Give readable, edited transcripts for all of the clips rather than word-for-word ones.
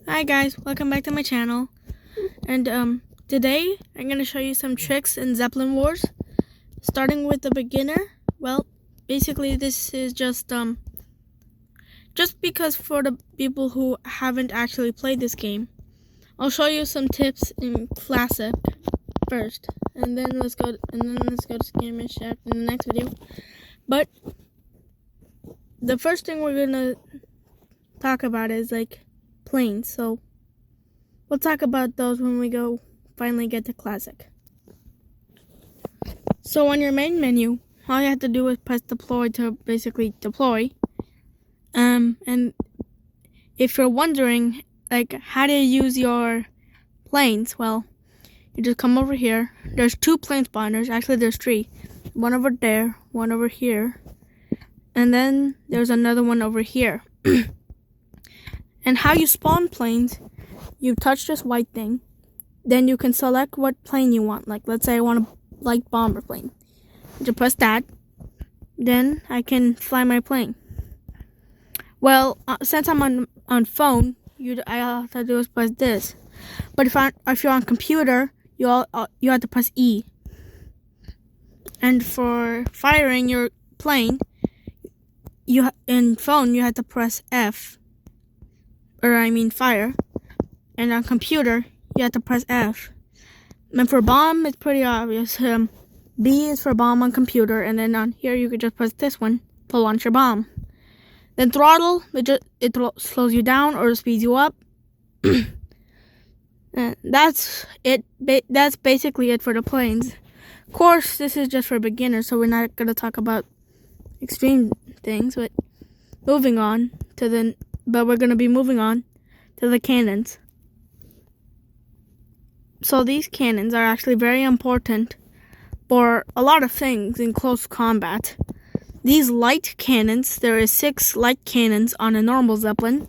Hi guys, welcome back to my channel. And today I'm going to show you some tricks in Zeppelin Wars. Starting with the beginner. Well, basically this is just because for the people who haven't actually played this game. I'll show you some tips in classic first, and then let's go to skirmish in the next video. But the first thing we're going to talk about is like planes. So we'll talk about those when we finally get to classic. So on your main menu, all you have to do is press deploy to basically deploy. And if you're wondering like how to use your planes, well, you just come over here. There's 2 plane spawners. Actually, there's 3. One over there, one over here, and then there's another one over here. And how you spawn planes, you touch this white thing, then you can select what plane you want. Like, let's say I want a light bomber plane. Just press that, then I can fly my plane. Well, since I'm on phone, I have to do is press this. But if you're on computer, you have to press E. And for firing your plane, in phone you have to press F. Fire. And on computer, you have to press F. And for bomb, it's pretty obvious. B is for bomb on computer, and then on here you could just press this one to launch your bomb. Then throttle, it slows you down or speeds you up. And that's it. That's basically it for the planes. Of course, this is just for beginners, so we're not gonna talk about extreme things. But we're gonna be moving on to the cannons. So these cannons are actually very important for a lot of things in close combat. These light cannons, there is 6 light cannons on a normal Zeppelin,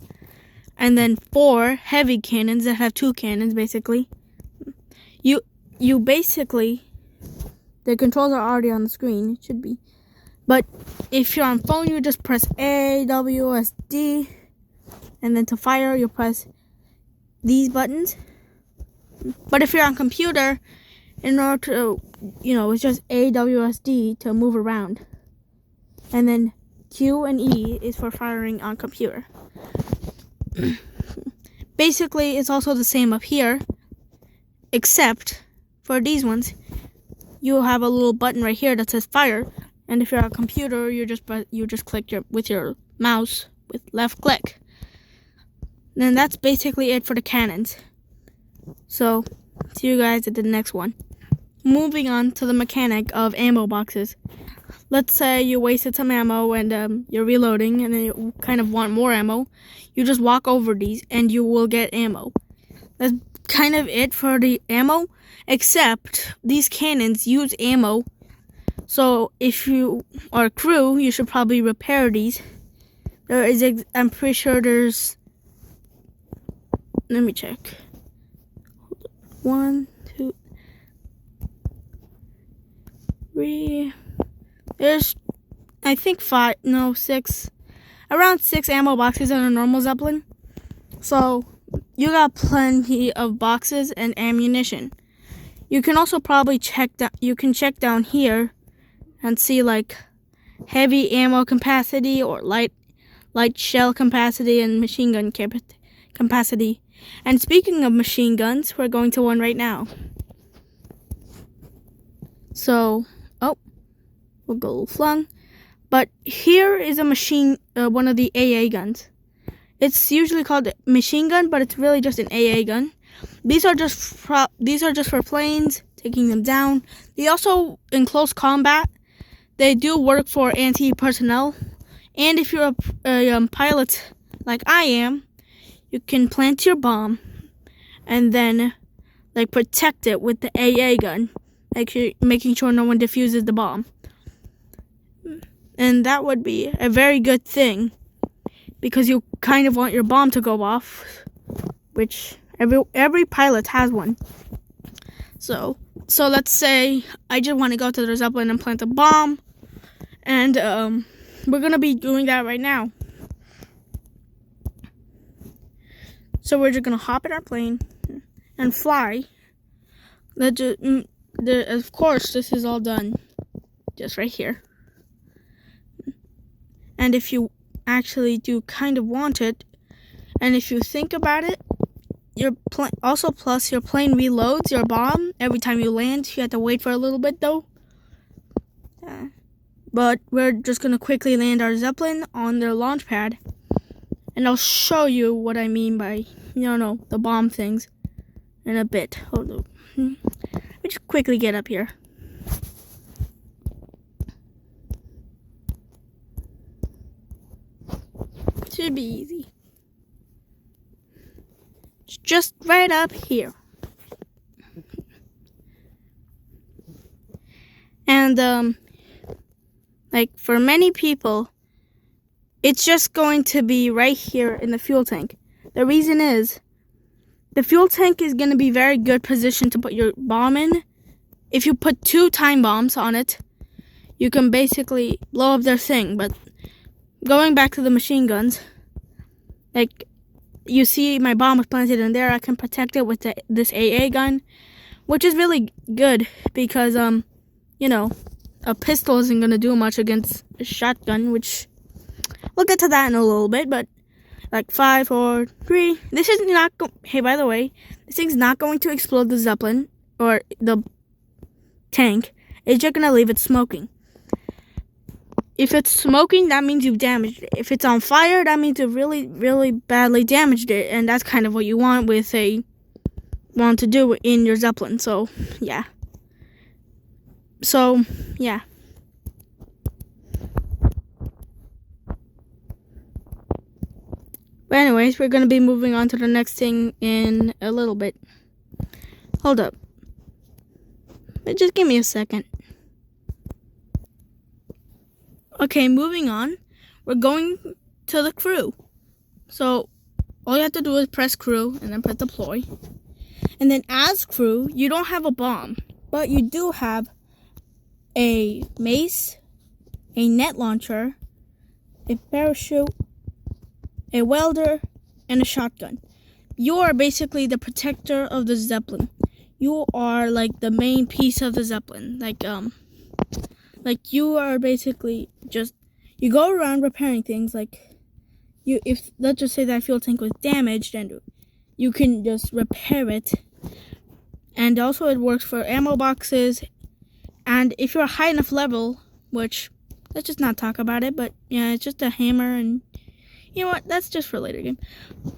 and then 4 heavy cannons that have 2 cannons basically. You basically, the controls are already on the screen, it should be. But if you're on phone, you just press A, W, S, D, and then to fire, you press these buttons. But if you're on computer, in order to, it's just A, W, S, D to move around. And then Q and E is for firing on computer. Basically, it's also the same up here, except for these ones, you have a little button right here that says fire. And if you're on a computer, you just click with your mouse with left click. Then that's basically it for the cannons. So, see you guys at the next one. Moving on to the mechanic of ammo boxes. Let's say you wasted some ammo and you're reloading and then you kind of want more ammo. You just walk over these and you will get ammo. That's kind of it for the ammo, except these cannons use ammo. So if you are a crew, you should probably repair these. I'm pretty sure there's, let me check. 1, 2, 3. There's, I think 6, around 6 ammo boxes on a normal Zeppelin. So you got plenty of boxes and ammunition. You can also probably check down here and see like heavy ammo capacity or light shell capacity and machine gun capacity. And speaking of machine guns, we're going to one right now. So, we'll go flung. But here is a one of the AA guns. It's usually called a machine gun, but it's really just an AA gun. These are just for planes, taking them down. They also, in close combat, they do work for anti-personnel. And if you're a pilot like I am, you can plant your bomb and then like protect it with the AA gun, making sure no one defuses the bomb. And that would be a very good thing because you kind of want your bomb to go off, which every pilot has one. So let's say I just want to go to the Zeppelin and plant a bomb, and we're gonna be doing that right now. So we're just gonna hop in our plane and fly. Of course, this is all done just right here. And if you actually do kind of want it, and if you think about it, your plane reloads your bomb every time you land. You have to wait for a little bit though. But we're just gonna quickly land our Zeppelin on their launch pad, and I'll show you what I mean by the bomb things in a bit. Hold on. Let me just quickly get up here. Should be easy. It's just right up here. And like for many people, it's just going to be right here in the fuel tank. The reason is the fuel tank is going to be very good position to put your bomb in. If you put 2 time bombs on it, you can basically blow up their thing. But going back to the machine guns, like you see my bomb was planted in there, I can protect it with this AA gun, which is really good because a pistol isn't going to do much against a shotgun, which we'll get to that in a little bit. But like 5, 4, 3, this is not hey, by the way, this thing's not going to explode the Zeppelin or the tank. It's just going to leave it smoking. If it's smoking, that means you've damaged it. If it's on fire, that means you've really, really badly damaged it. And that's kind of what you want to do in your Zeppelin. So, yeah. But anyways, we're going to be moving on to the next thing in a little bit. Hold up. Just give me a second. Okay, moving on. We're going to the crew. So, all you have to do is press crew and then press deploy. And then as crew, you don't have a bomb. But you do have a mace, a net launcher, a parachute, a welder, and a shotgun. You are basically the protector of the Zeppelin. You are like the main piece of the Zeppelin. Like you are basically you go around repairing things. Like if let's just say that fuel tank was damaged, and you can just repair it. And also it works for ammo boxes. And if you're a high enough level, which let's just not talk about it, but yeah, it's just a hammer, and you know what? That's just for a later game.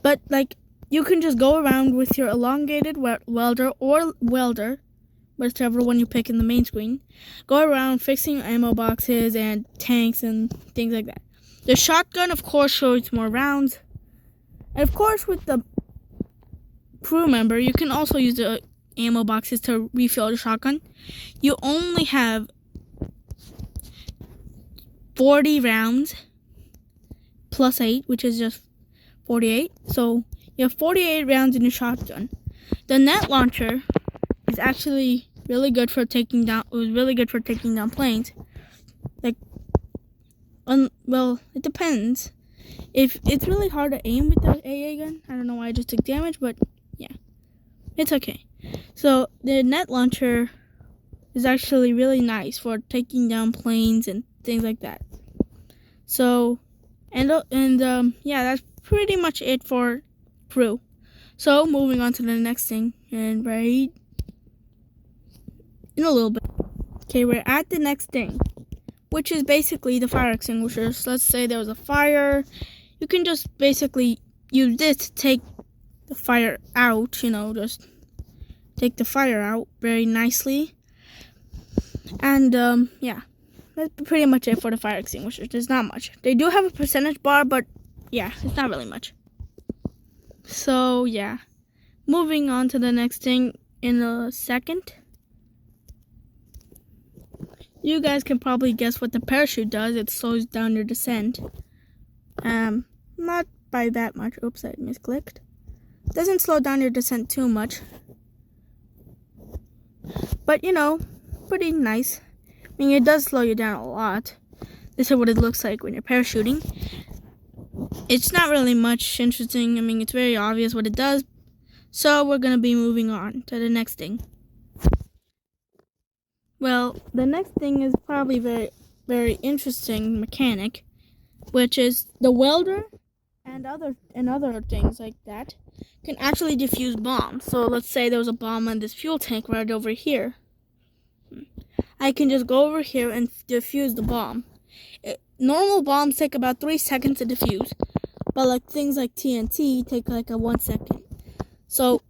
But like you can just go around with your elongated welder or welder, whichever one you pick in the main screen. Go around fixing ammo boxes and tanks and things like that. The shotgun, of course, shows more rounds. And of course, with the crew member, you can also use the ammo boxes to refill the shotgun. You only have 40 rounds plus 8, which is just 48. So you have 48 rounds in your shotgun. The net launcher is actually really good for taking down. It was really good for taking down planes. Well, it depends. If it's really hard to aim with the AA gun, I don't know why I just took damage, but yeah, it's okay. So the net launcher is actually really nice for taking down planes and things like that. So, yeah, that's pretty much it for crew. So moving on to the next thing, and right in a little bit. Okay, we're at the next thing, which is basically the fire extinguishers. Let's say there was a fire. You can just basically use this to take the fire out, just take the fire out very nicely. And, yeah, that's pretty much it for the fire extinguishers. There's not much. They do have a percentage bar, but, yeah, it's not really much. So, yeah, moving on to the next thing in a second. You guys can probably guess what the parachute does. It slows down your descent. Not by that much. Oops, I misclicked. Doesn't slow down your descent too much. But, pretty nice. I mean, it does slow you down a lot. This is what it looks like when you're parachuting. it's not really much interesting. I mean, it's very obvious what it does. So we're going to be moving on to the next thing. Well, the next thing is probably very, very interesting mechanic, which is the welder and other things like that can actually defuse bombs. So let's say there was a bomb on this fuel tank right over here. I can just go over here and defuse the bomb. Normal bombs take about 3 seconds to defuse, but like things like TNT take like a 1 second. So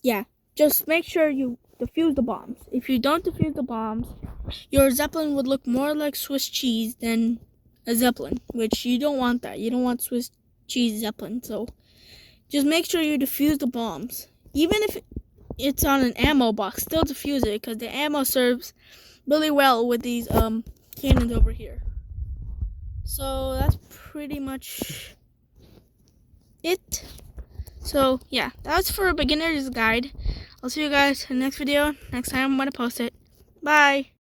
yeah, just make sure you defuse the bombs. If you don't defuse the bombs, your Zeppelin would look more like Swiss cheese than a Zeppelin, which you don't want that. You don't want Swiss cheese Zeppelin. So just make sure you defuse the bombs. Even if it's on an ammo box, still defuse it, because the ammo serves really well with these cannons over here. So that's pretty much it. So yeah, that's for a beginner's guide. I'll see you guys in the next video. Next time I'm going to post it. Bye.